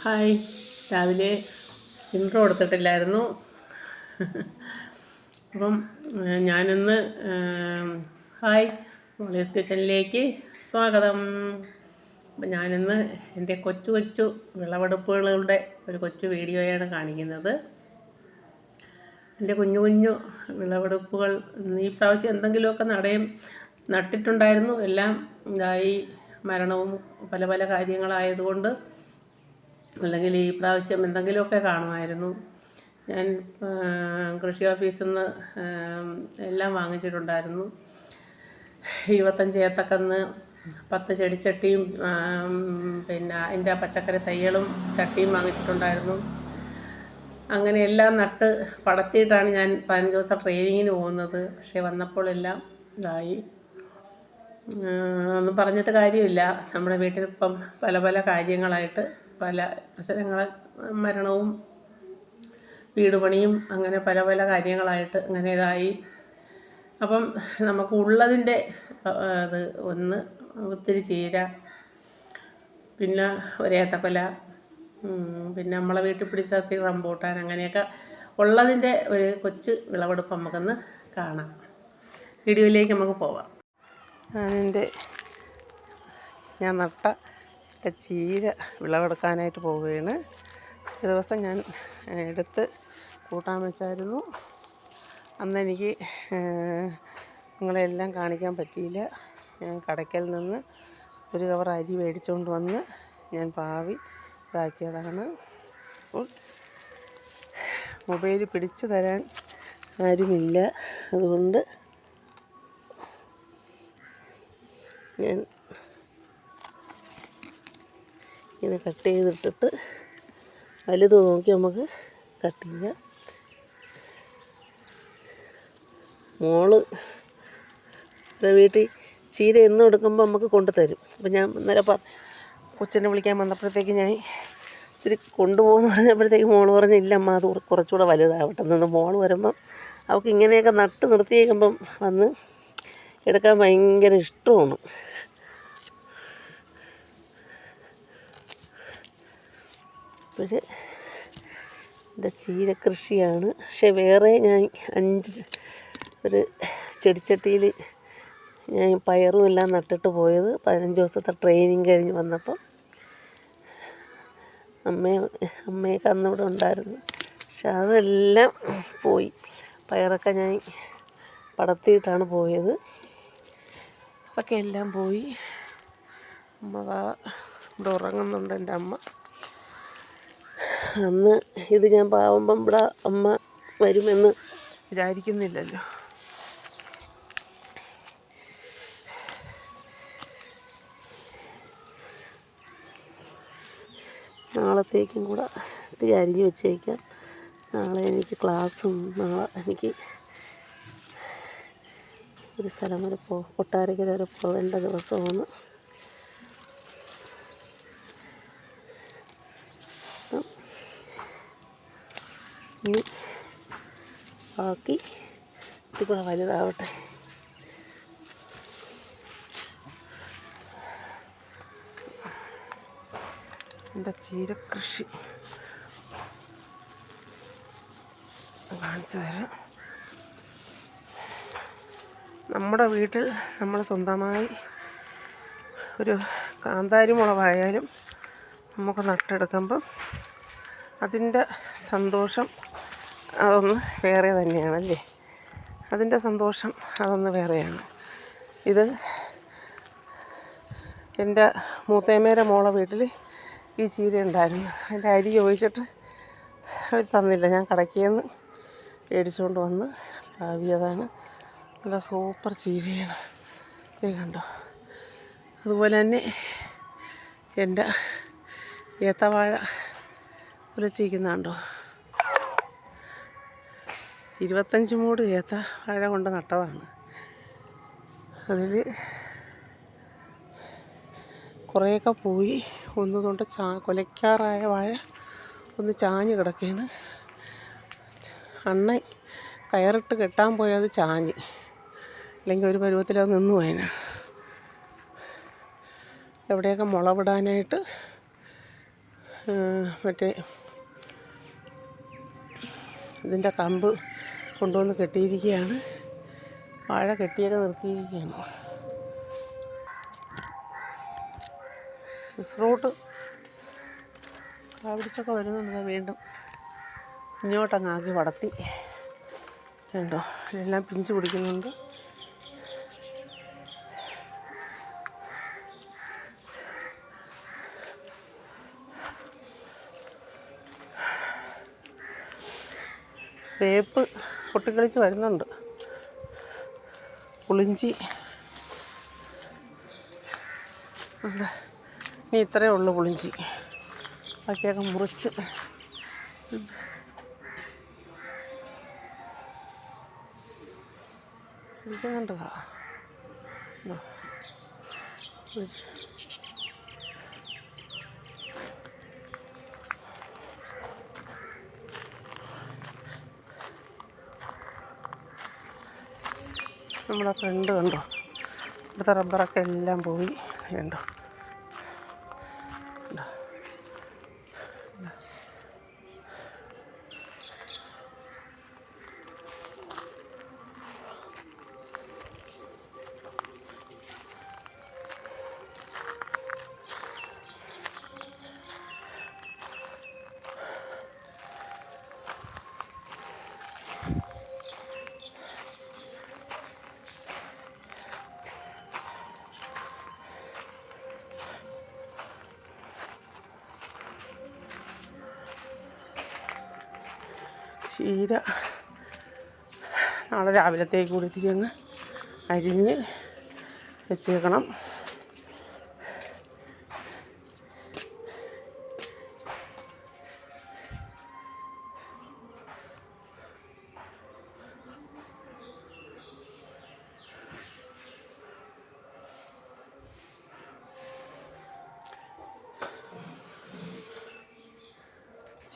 Hi. രാവിലെ intro കൊടുത്തിട്ടില്ലായിരുന്നു. അപ്പം ഞാനിന്ന് ഹായ് മോളീസ് കിച്ചണിലേക്ക് സ്വാഗതം. അപ്പം ഞാനിന്ന് എൻ്റെ കൊച്ചു വിളവെടുപ്പുകളുടെ ഒരു കൊച്ചു വീഡിയോയാണ് കാണിക്കുന്നത്. എൻ്റെ കുഞ്ഞു വിളവെടുപ്പുകൾ ഈ പ്രാവശ്യം എന്തെങ്കിലുമൊക്കെ നട്ടിട്ടുണ്ടായിരുന്നു. എല്ലാം ഇതായി മരണവും പല കാര്യങ്ങളായതുകൊണ്ട്, അല്ലെങ്കിൽ ഈ പ്രാവശ്യം എന്തെങ്കിലുമൊക്കെ കാണുമായിരുന്നു. ഞാൻ കൃഷി ഓഫീസിൽ നിന്ന് എല്ലാം വാങ്ങിച്ചിട്ടുണ്ടായിരുന്നു. 25 ഏത്തക്കന്ന്, 10 ചെടിച്ചട്ടിയും പിന്നെ അതിൻ്റെ പച്ചക്കറി തൈകളും ചട്ടിയും വാങ്ങിച്ചിട്ടുണ്ടായിരുന്നു. അങ്ങനെ എല്ലാം നട്ട് പടത്തിയിട്ടാണ് ഞാൻ 15 ദിവസം ട്രെയിനിങ്ങിന് പോകുന്നത്. പക്ഷേ വന്നപ്പോൾ എല്ലാം ഇതായി. ഒന്നും പറഞ്ഞിട്ട് കാര്യമില്ല. നമ്മുടെ വീട്ടിലിപ്പം പല കാര്യങ്ങളായിട്ട് പല പ്രശ്നങ്ങൾ, മരണവും വീട് പണിയും അങ്ങനെ പല കാര്യങ്ങളായിട്ട് അങ്ങനെ ഇതായി. അപ്പം നമുക്ക് ഉള്ളതിൻ്റെ അത് ഒത്തിരി ചീര, പിന്നെ ഒരേത്തക്കൊല, പിന്നെ നമ്മളെ വീട്ടിൽ പിടിച്ചത്തി റംബൂട്ടാൻ, അങ്ങനെയൊക്കെ ഉള്ളതിൻ്റെ ഒരു കൊച്ചു വിളവെടുപ്പ് നമുക്കൊന്ന് കാണാം. വീഡിയോയിലേക്ക് നമുക്ക് പോവാം. ഞാൻ നട്ട ചീര വിളവെടുക്കാനായിട്ട് പോവുകയാണ്. ഒരു ദിവസം ഞാൻ എടുത്ത് കൂട്ടാൻ വെച്ചായിരുന്നു. അന്നെനിക്ക് നിങ്ങളെല്ലാം കാണിക്കാൻ പറ്റിയില്ല. ഞാൻ കടയ്ക്കൽ നിന്ന് ഒരു കവർ അരി മേടിച്ചുകൊണ്ട് വന്ന് ഞാൻ പാവി ഇതാക്കിയതാണ്. അപ്പോൾ മൊബൈൽ പിടിച്ചു തരാൻ ആരുമില്ല. അതുകൊണ്ട് ഞാൻ ഇങ്ങനെ കട്ട് ചെയ്തിട്ടിട്ട് വലുത് നോക്കി നമുക്ക് കട്ട് ചെയ്യാം. മോള് വീട്ടിൽ ചീര എന്നും എടുക്കുമ്പോൾ നമുക്ക് കൊണ്ടുതരും. അപ്പം ഞാൻ ഇന്നലെ കൊച്ചിനെ വിളിക്കാൻ വന്നപ്പോഴത്തേക്ക് ഞാൻ ഇച്ചിരി കൊണ്ടുപോകുന്നു പറഞ്ഞപ്പോഴത്തേക്ക് മോള് പറഞ്ഞില്ല അമ്മ, അത് കുറച്ചുകൂടെ വലുതാവട്ടെ നിന്ന്. മോള് വരുമ്പം അവൾക്ക് ഇങ്ങനെയൊക്കെ നട്ട് നിർത്തിയേക്കുമ്പം വന്ന് എടുക്കാൻ ഭയങ്കര ഇഷ്ടമാണ്. അപ്പോൾ എൻ്റെ ചീര കൃഷിയാണ്. പക്ഷെ വേറെ ഞാൻ 5 ഒരു ചെടിച്ചട്ടിയിൽ ഞാൻ പയറും എല്ലാം നട്ടിട്ട് പോയത്. 15 ദിവസത്തെ ട്രെയിനിങ് കഴിഞ്ഞ് വന്നപ്പം അമ്മയൊക്കെ അന്നിവിടെ ഉണ്ടായിരുന്നു. പക്ഷെ അതെല്ലാം പോയി. പയറൊക്കെ ഞാൻ പടത്തിയിട്ടാണ് പോയത്. അതൊക്കെ എല്ലാം പോയി. അമ്മ ഇവിടെ ഉറങ്ങുന്നുണ്ട് എൻ്റെ അമ്മ. അന്ന് ഇത് ഞാൻ പാവുമ്പം ഇവിടെ അമ്മ വരുമെന്ന് വിചാരിക്കുന്നില്ലല്ലോ. നാളത്തേക്കും കൂടെ ഇത്തിരി അരിഞ്ഞ് വെച്ചേക്കാം. നാളെ എനിക്ക് ക്ലാസ്സും, നാളെ എനിക്ക് ഒരു സ്ഥലം വരെ കൊട്ടാരക്കര വരെ പോകേണ്ട ദിവസമാണ്. ഇനി ബാക്കി ഇത് കൂടെ വലുതാവട്ടെ. എൻ്റെ ചീരകൃഷി കാണിച്ചു തരാം. നമ്മുടെ വീട്ടിൽ നമ്മൾ സ്വന്തമായി ഒരു കാന്താരി മുളകായാലും നമുക്ക് നട്ടെടുക്കുമ്പം അതിൻ്റെ സന്തോഷം അതൊന്ന് വേറെ തന്നെയാണല്ലേ. അതിൻ്റെ സന്തോഷം അതൊന്ന് വേറെയാണ്. ഇത് എൻ്റെ മൂത്തേമ്മേരെ മോളെ വീട്ടിൽ ഈ ചീര ഉണ്ടായിരുന്നു. അതിൻ്റെ അരി ചോദിച്ചിട്ട് അവർ തന്നില്ല. ഞാൻ കടയ്ക്കൽ മേടിച്ചുകൊണ്ട് വന്ന് പാവിയതാണ്. നല്ല സൂപ്പർ ചീരയാണ്. ഇത് കണ്ടോ. അതുപോലെ തന്നെ എൻ്റെ ഏത്തവാഴ ഉലച്ചിരിക്കുന്നുണ്ടോ. 25 മൂട് ഏത്തവാഴ കൊണ്ട് നട്ടതാണ്. അതിൽ കുറേയൊക്കെ പോയി. ഒന്ന് തൊട്ട് കൊലയ്ക്കാറായ വാഴ ഒന്ന് ചാഞ്ഞ് കിടക്കുകയാണ്. അണ്ണൻ കയറിട്ട് കെട്ടാൻ പോയത് ചാഞ്ഞ്, അല്ലെങ്കിൽ ഒരു പരുവത്തിലത് നിന്ന് പോയതിനാ. എവിടെയൊക്കെ മുള വിടാനായിട്ട് മറ്റേ ഇതിൻ്റെ കമ്പ് കൊണ്ടുവന്ന് കെട്ടിയിരിക്കുകയാണ്. വാഴ കെട്ടിയൊക്കെ നിർത്തിയിരിക്കുകയാണ്. ഫ്രൂട്ട് കാപിടിച്ചൊക്കെ വരുന്നുണ്ട്. വീണ്ടും ഇങ്ങോട്ടങ്ങാക്കി വളർത്തി കണ്ടോ, എല്ലാം പിഞ്ച് പിടിക്കുന്നുണ്ട്. വേപ്പ് പൊട്ടിക്കളിച്ച് വരുന്നുണ്ട്. പുളിഞ്ചി ഇനി ഇത്രയേ ഉള്ളൂ പുളിഞ്ചി. ബാക്കിയൊക്കെ മുറിച്ച് ഇരിക്കുന്നുണ്ട്. നമ്മുടെ ഫ്രണ്ട് കണ്ടോ, ഇവിടുത്തെ റബ്ബറൊക്കെ എല്ലാം പോയി കണ്ടോ. ചീര നാളെ രാവിലത്തേക്ക് കൂടി ഇത്തിരി അങ്ങ് അരിഞ്ഞ് വെച്ചേക്കണം.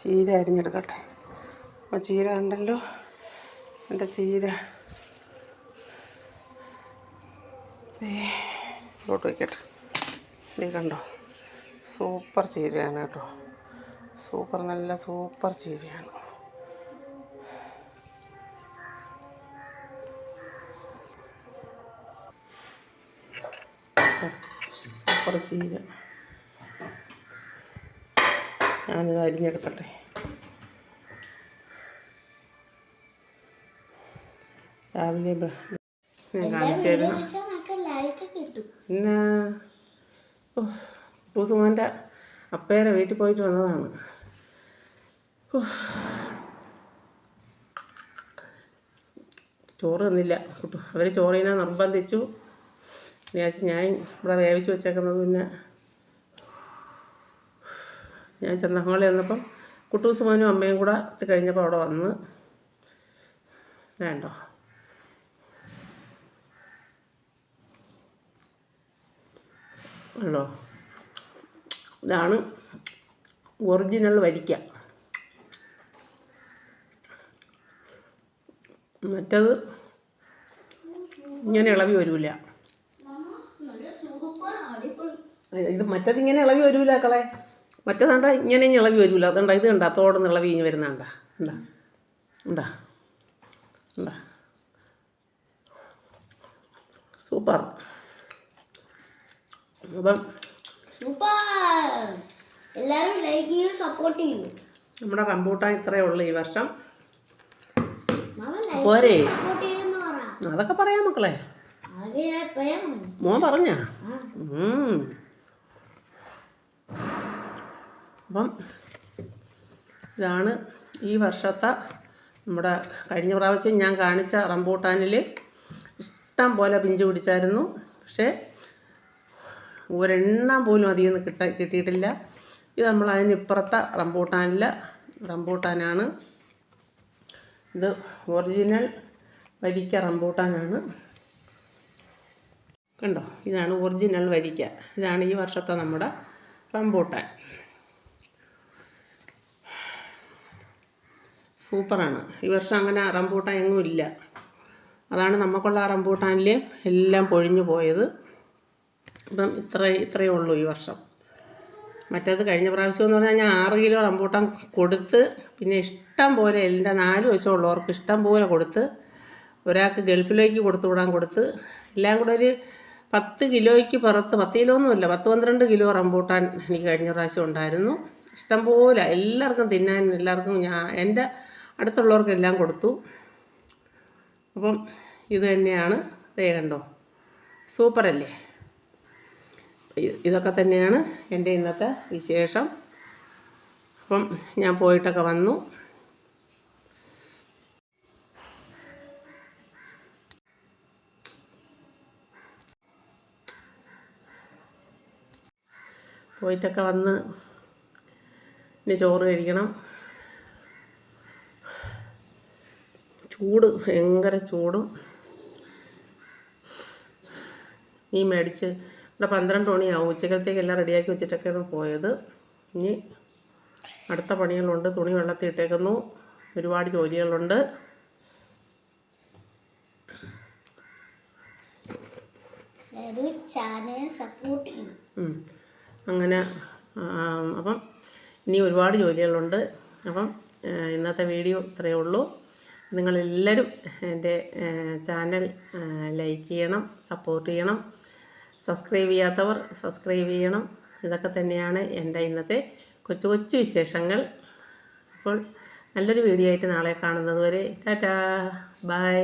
ചീര അരിഞ്ഞെടുക്കട്ടെ. അപ്പോൾ ചീര കണ്ടല്ലോ, എൻ്റെ ചീര ഇങ്ങോട്ട് വയ്ക്കട്ടെ. ഇത് കണ്ടോ, സൂപ്പർ ചീരയാണ് കേട്ടോ. സൂപ്പർ, നല്ല സൂപ്പർ ചീരയാണ്. സൂപ്പർ ചീര ഞാനിത് അരിഞ്ഞെടുക്കട്ടെ. രാവിലെ ഞാൻ കാണിച്ചു തരുന്നു. പിന്നെ പൂസുമോൻ്റെ അപ്പേരെ വീട്ടിൽ പോയിട്ട് വന്നതാണ്. ചോറ് തന്നില്ല. അവർ ചോറിനെ നിർബന്ധിച്ചു. വിചാരിച്ച് ഞാൻ ഇവിടെ വേവിച്ച് വെച്ചേക്കുന്നത്. പിന്നെ ഞാൻ ചെന്നഹോളി വന്നപ്പം കുട്ടൂസുമോനും അമ്മയും കൂടെ കഴിഞ്ഞപ്പോൾ അവിടെ വന്ന് വേണ്ടോ. ഉള്ളോ, ഇതാണ് ഒറിജിനൽ വരിക്ക. മറ്റത് ഇങ്ങനെ ഇളവി വരില്ല. ഇത് മറ്റതിങ്ങനെ ഇളവി വരില്ല കളെ. മറ്റേതാണ്ട ഇങ്ങനെ ഇളവി വരില്ല. അതുകൊണ്ടാ ഇത് കണ്ട തോടുന്ന് ഇളവി ഇങ്ങനെ വരുന്നതാണ്ട. ഉണ്ടാ ഉണ്ടാ ഉണ്ടാ സൂപ്പർ. അപ്പം എല്ലാവരും ലൈക്ക് ചെയ്യും, സപ്പോർട്ട് ചെയ്യും. നമ്മുടെ റംബൂട്ടാൻ ഇത്രയേ ഉള്ളൂ ഈ വർഷം. പോരേ, അതൊക്കെ പറയാം മക്കളെ. മോൻ പറഞ്ഞ അപ്പം ഇതാണ് ഈ വർഷത്തെ നമ്മുടെ. കഴിഞ്ഞ പ്രാവശ്യം ഞാൻ കാണിച്ച റംബൂട്ടാനിൽ ഇഷ്ടം പോലെ പിഞ്ചു പിടിച്ചായിരുന്നു. പക്ഷേ ഒരെണ്ണം പോലും അധികം കിട്ടിയിട്ടില്ല. ഇത് നമ്മൾ അതിനിപ്പുറത്തെ റംബൂട്ടാനാണ്. ഇത് ഒറിജിനൽ വരിക്ക റംബൂട്ടാനാണ്. കണ്ടോ, ഇതാണ് ഒറിജിനൽ വരിക്ക. ഇതാണ് ഈ വർഷത്തെ നമ്മുടെ റംബൂട്ടാൻ. സൂപ്പറാണ്. ഈ വർഷം അങ്ങനെ റംബൂട്ടാൻ എങ്ങും ഇല്ല. അതാണ് നമുക്കുള്ള റംബൂട്ടാനിൽ എല്ലാം പൊഴിഞ്ഞു പോയത്. അപ്പം ഇത്രയേ ഉള്ളൂ ഈ വർഷം. മറ്റേത് കഴിഞ്ഞ പ്രാവശ്യം എന്ന് പറഞ്ഞാൽ ഞാൻ 6 കിലോ റംബൂട്ടാൻ കൊടുത്ത്, പിന്നെ ഇഷ്ടം പോലെ എൻ്റെ 4 വശമുള്ളവർക്ക് ഇഷ്ടം പോലെ കൊടുത്ത്, ഒരാൾക്ക് ഗൾഫിലേക്ക് വിടാൻ കൊടുത്ത്, എല്ലാം കൂടെ ഒരു 10 കിലോയ്ക്ക് പുറത്ത്, 10 കിലോ ഒന്നുമില്ല, 10-12 കിലോ റംബൂട്ടാൻ എനിക്ക് കഴിഞ്ഞ പ്രാവശ്യം ഉണ്ടായിരുന്നു. ഇഷ്ടം പോലെ എല്ലാവർക്കും തിന്നാൻ, എല്ലാവർക്കും എൻ്റെ അടുത്തുള്ളവർക്കെല്ലാം കൊടുത്തു. അപ്പം ഇത് തന്നെയാണ്, കണ്ടോ, സൂപ്പറല്ലേ. ഇതൊക്കെ തന്നെയാണ് എൻ്റെ ഇന്നത്തെ വിശേഷം. അപ്പം ഞാൻ പോയിട്ടൊക്കെ വന്നു. പോയിട്ടൊക്കെ വന്ന് ഇനി ചോറ് കഴിക്കണം. ചൂട്, ഭയങ്കര ചൂടും. ഈ മേടിച്ച് ഇവിടെ 12 മണിയാവും. ഉച്ചക്കലത്തേക്ക് എല്ലാം റെഡിയാക്കി വെച്ചിട്ടൊക്കെയാണ് പോയത്. ഇനി അടുത്ത പണികളുണ്ട്. തുണി വെള്ളത്തിൽ ഇട്ടേക്കുന്നു. ഒരുപാട് ജോലികളുണ്ട്. അങ്ങനെ അപ്പം ഇനി ഒരുപാട് ജോലികളുണ്ട്. അപ്പം ഇന്നത്തെ വീഡിയോ ഇത്രയേ ഉള്ളൂ. നിങ്ങളെല്ലാവരും എൻ്റെ ചാനൽ ലൈക്ക് ചെയ്യണം, സപ്പോർട്ട് ചെയ്യണം. സബ്സ്ക്രൈബ് ചെയ്യാത്തവർ സബ്സ്ക്രൈബ് ചെയ്യണം. ഇതൊക്കെ തന്നെയാണ് എൻ്റെ ഇന്നത്തെ കൊച്ചു കൊച്ചു വിശേഷങ്ങൾ. അപ്പോൾ നല്ലൊരു വീഡിയോ ആയിട്ട് നാളെ കാണുന്നത് വരെ ടാറ്റാ, ബൈ.